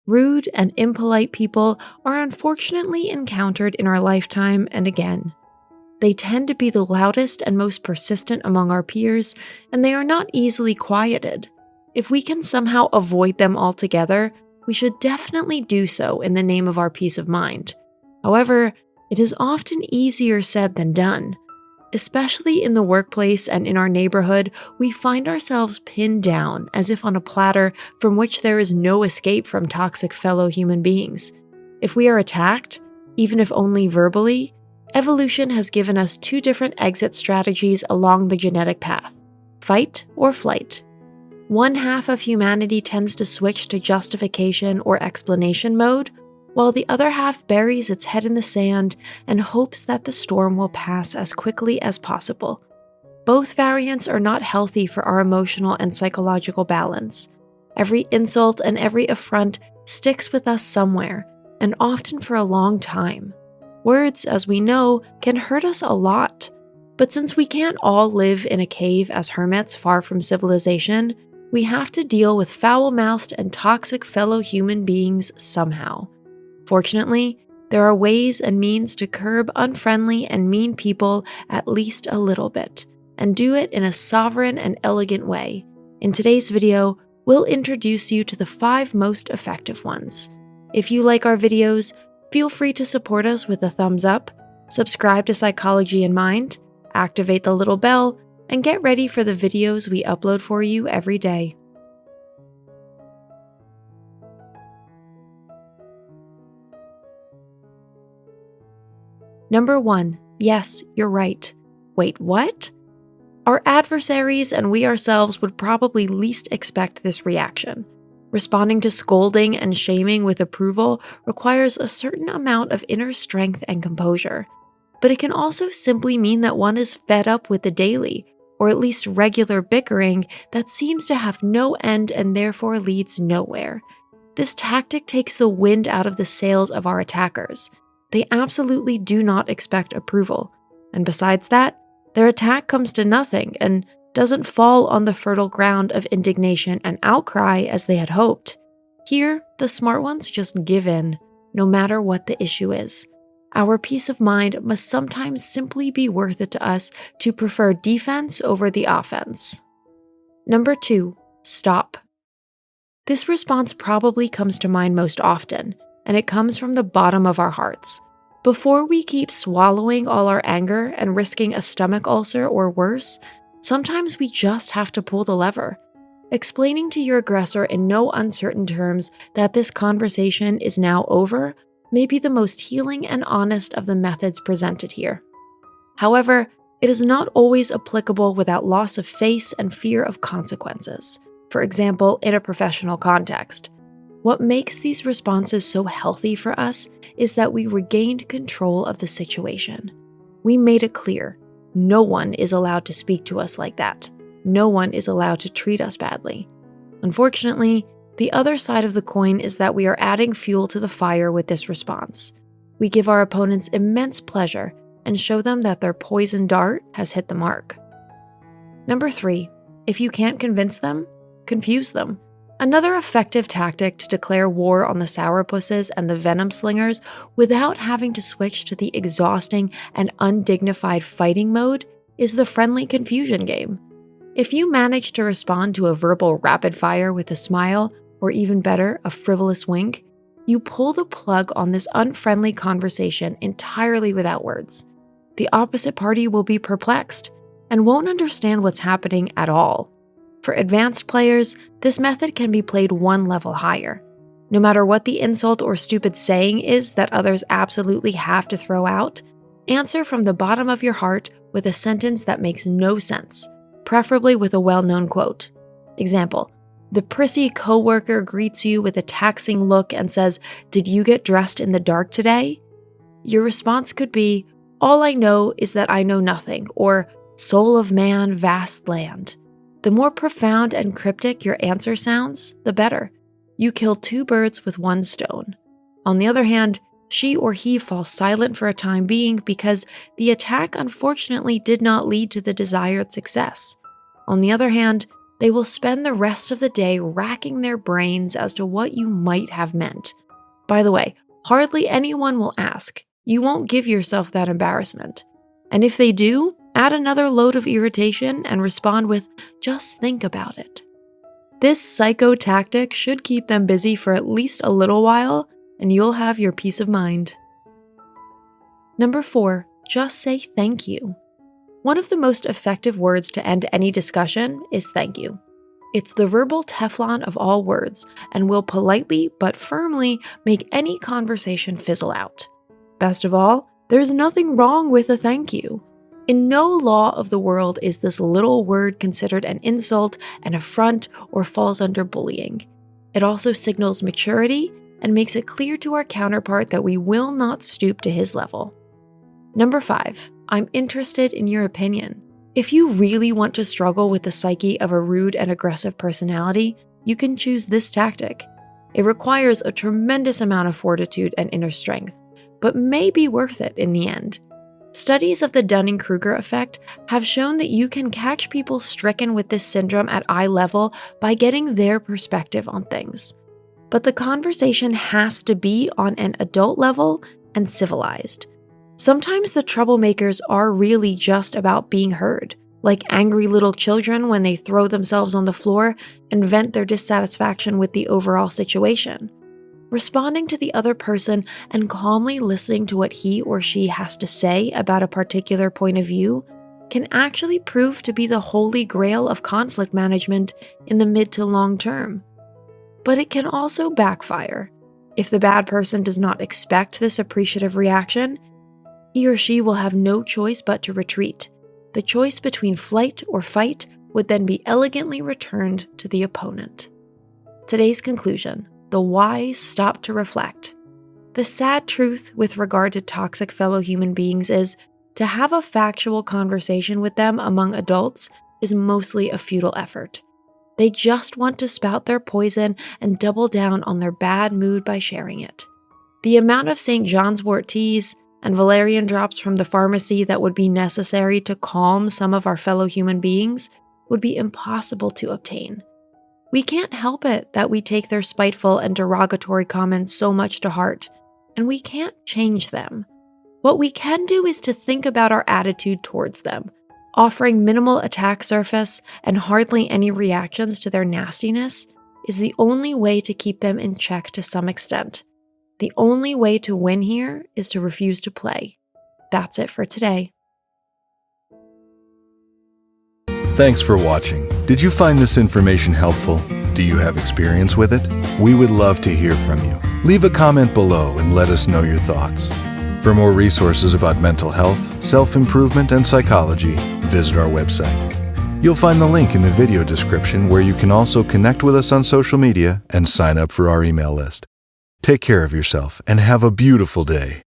Rude and impolite people are unfortunately encountered in our lifetime and again. They tend to be the loudest and most persistent among our peers, and they are not easily quieted. If we can somehow avoid them altogether, we should definitely do so in the name of our peace of mind. However, it is often easier said than done. Especially in the workplace and in our neighborhood, we find ourselves pinned down as if on a platter from which there is no escape from toxic fellow human beings. If we are attacked, even if only verbally, evolution has given us two different exit strategies along the genetic path: fight or flight. One half of humanity tends to switch to justification or explanation mode, while the other half buries its head in the sand and hopes that the storm will pass as quickly as possible. Both variants are not healthy for our emotional and psychological balance. Every insult and every affront sticks with us somewhere, and often for a long time. Words, as we know, can hurt us a lot. But since we can't all live in a cave as hermits far from civilization, we have to deal with foul-mouthed and toxic fellow human beings somehow. Fortunately, there are ways and means to curb unfriendly and mean people at least a little bit, and do it in a sovereign and elegant way. In today's video, we'll introduce you to the 5 most effective ones. If you like our videos, feel free to support us with a thumbs up, subscribe to Psychology in Mind, activate the little bell, and get ready for the videos we upload for you every day. Number 1. Yes, you're right. Wait, what? Our adversaries and we ourselves would probably least expect this reaction. Responding to scolding and shaming with approval requires a certain amount of inner strength and composure. But it can also simply mean that one is fed up with the daily, or at least regular bickering that seems to have no end and therefore leads nowhere. This tactic takes the wind out of the sails of our attackers. They absolutely do not expect approval, and besides that, their attack comes to nothing and doesn't fall on the fertile ground of indignation and outcry as they had hoped. Here, the smart ones just give in, no matter what the issue is. Our peace of mind must sometimes simply be worth it to us to prefer defense over the offense. Number 2. Stop. This response probably comes to mind most often, and it comes from the bottom of our hearts. Before we keep swallowing all our anger and risking a stomach ulcer or worse, sometimes we just have to pull the lever. Explaining to your aggressor in no uncertain terms that this conversation is now over may be the most healing and honest of the methods presented here. However, it is not always applicable without loss of face and fear of consequences. For example, in a professional context. What makes these responses so healthy for us is that we regained control of the situation. We made it clear, no one is allowed to speak to us like that. No one is allowed to treat us badly. Unfortunately, the other side of the coin is that we are adding fuel to the fire with this response. We give our opponents immense pleasure and show them that their poison dart has hit the mark. Number 3, if you can't convince them, confuse them. Another effective tactic to declare war on the sourpusses and the venom slingers without having to switch to the exhausting and undignified fighting mode is the friendly confusion game. If you manage to respond to a verbal rapid fire with a smile, or even better, a frivolous wink, you pull the plug on this unfriendly conversation entirely without words. The opposite party will be perplexed and won't understand what's happening at all. For advanced players, this method can be played one level higher. No matter what the insult or stupid saying is that others absolutely have to throw out, answer from the bottom of your heart with a sentence that makes no sense, preferably with a well-known quote. Example, the prissy coworker greets you with a taxing look and says, "Did you get dressed in the dark today?" Your response could be, "All I know is that I know nothing," or "Soul of man, vast land." The more profound and cryptic your answer sounds, the better. You kill 2 birds with 1 stone. On the other hand, she or he falls silent for a time being because the attack unfortunately did not lead to the desired success. On the other hand, They will spend the rest of the day racking their brains as to what you might have meant. By the way, hardly anyone will ask. You won't give yourself that embarrassment. And if they do, add another load of irritation and respond with, "Just think about it." This psycho tactic should keep them busy for at least a little while, and you'll have your peace of mind. Number 4, just say thank you. One of the most effective words to end any discussion is thank you. It's the verbal Teflon of all words and will politely but firmly make any conversation fizzle out. Best of all, there's nothing wrong with a thank you. In no law of the world is this little word considered an insult, an affront, or falls under bullying. It also signals maturity and makes it clear to our counterpart that we will not stoop to his level. Number 5, I'm interested in your opinion. If you really want to struggle with the psyche of a rude and aggressive personality, you can choose this tactic. It requires a tremendous amount of fortitude and inner strength, but may be worth it in the end. Studies of the Dunning-Kruger effect have shown that you can catch people stricken with this syndrome at eye level by getting their perspective on things. But the conversation has to be on an adult level and civilized. Sometimes the troublemakers are really just about being heard, like angry little children when they throw themselves on the floor and vent their dissatisfaction with the overall situation. Responding to the other person and calmly listening to what he or she has to say about a particular point of view can actually prove to be the holy grail of conflict management in the mid to long term. But it can also backfire. If the bad person does not expect this appreciative reaction, he or she will have no choice but to retreat. The choice between flight or fight would then be elegantly returned to the opponent. Today's conclusion: the wise stop to reflect. The sad truth with regard to toxic fellow human beings is, to have a factual conversation with them among adults is mostly a futile effort. They just want to spout their poison and double down on their bad mood by sharing it. The amount of St. John's wort teas and valerian drops from the pharmacy that would be necessary to calm some of our fellow human beings would be impossible to obtain. We can't help it that we take their spiteful and derogatory comments so much to heart, and we can't change them. What we can do is to think about our attitude towards them. Offering minimal attack surface and hardly any reactions to their nastiness is the only way to keep them in check to some extent. The only way to win here is to refuse to play. That's it for today. Thanks for watching. Did you find this information helpful? Do you have experience with it? We would love to hear from you. Leave a comment below and let us know your thoughts. For more resources about mental health, self-improvement, and psychology, visit our website. You'll find the link in the video description where you can also connect with us on social media and sign up for our email list. Take care of yourself and have a beautiful day.